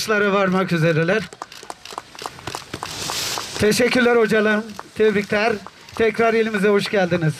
atışlara varmak üzereler. Teşekkürler hocalarım. Tebrikler. Tekrar ilimize hoş geldiniz.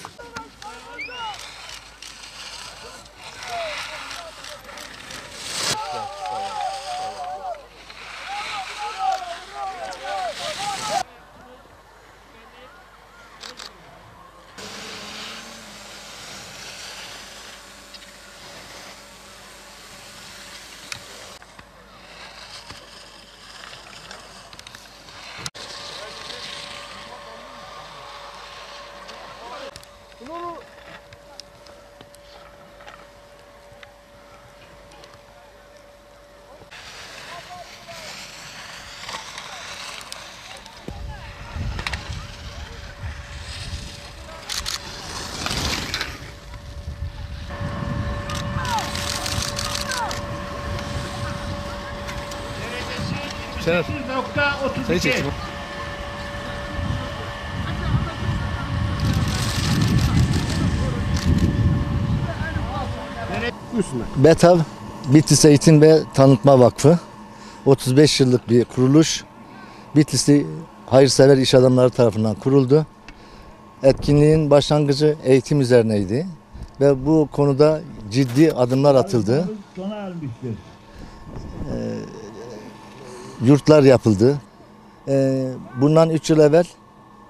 Şeref. Sayı çektim. BETAV, Bitlis Eğitim ve Tanıtma Vakfı, 35 yıllık bir kuruluş. Bitlisli hayırsever iş adamları tarafından kuruldu. Etkinliğin başlangıcı eğitim üzerineydi ve bu konuda ciddi adımlar atıldı. Yurtlar yapıldı. Bundan 3 yıl evvel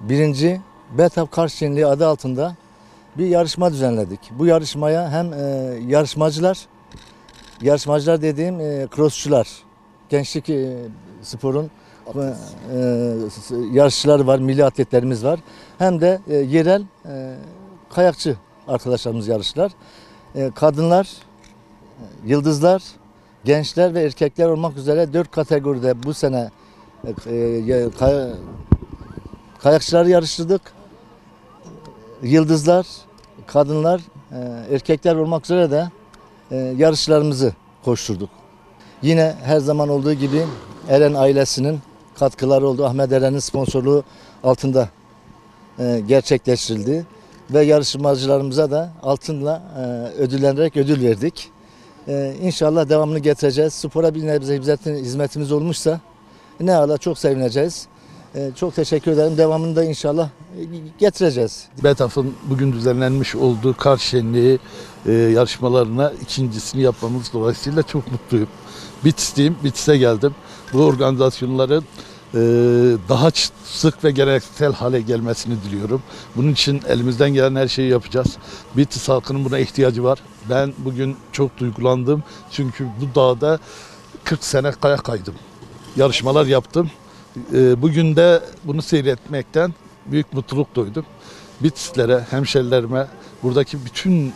1. BETAV Kars Şenliği adı altında bir yarışma düzenledik. Bu yarışmaya hem yarışmacılar dediğim crossçular, gençlik sporun yarışçıları var, milli atletlerimiz var. Hem de yerel kayakçı arkadaşlarımız yarıştılar. Kadınlar, yıldızlar, gençler ve erkekler olmak üzere 4 kategoride bu sene kayakçıları yarıştırdık. Yıldızlar, kadınlar, erkekler olmak üzere de yarışlarımızı koşturduk. Yine her zaman olduğu gibi Eren ailesinin katkıları oldu. Ahmet Eren'in sponsorluğu altında gerçekleştirildi. Ve yarışmacılarımıza da altınla ödüllendirerek ödül verdik. İnşallah devamını getireceğiz. Spora bir nebze hizmetimiz olmuşsa ne ala çok sevineceğiz. Çok teşekkür ederim. Devamını da inşallah getireceğiz. BETAV'ın bugün düzenlenmiş olduğu Kars Şenliği yarışmalarına ikincisini yapmamız dolayısıyla çok mutluyum. Bitlis'teyim, Bitlis'e geldim. Bu organizasyonların daha sık ve geleneksel hale gelmesini diliyorum. Bunun için elimizden gelen her şeyi yapacağız. Bitlis halkının buna ihtiyacı var. Ben bugün çok duygulandım. Çünkü bu dağda 40 sene kayak kaydım. Yarışmalar yaptım. Bugün de bunu seyretmekten büyük mutluluk duydum. Bitlislere, hemşerilerime, buradaki bütün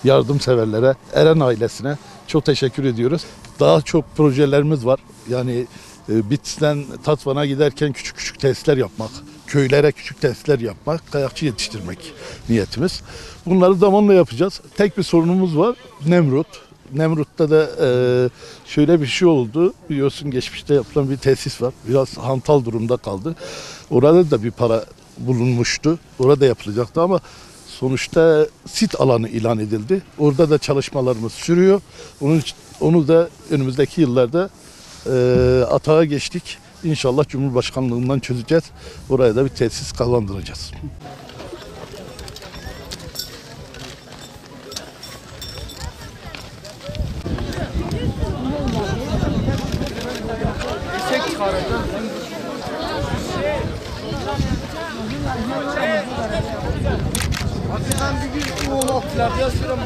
yardımseverlere, Eren ailesine çok teşekkür ediyoruz. Daha çok projelerimiz var. Yani Bitlis'ten Tatvan'a giderken küçük küçük tesisler yapmak, köylere küçük tesisler yapmak, kayakçı yetiştirmek niyetimiz. Bunları zamanla yapacağız. Tek bir sorunumuz var, Nemrut. Nemrut'ta da şöyle bir şey oldu. Biliyorsun geçmişte yapılan bir tesis var. Biraz hantal durumda kaldı. Orada da bir para bulunmuştu. Orada yapılacaktı ama sonuçta sit alanı ilan edildi. Orada da çalışmalarımız sürüyor. Onu da önümüzdeki yıllarda atağa geçtik. İnşallah Cumhurbaşkanlığından çözeceğiz. Oraya da bir tesis kazandıracağız. Hakikaten bir gün o vaktiler yazıyorum.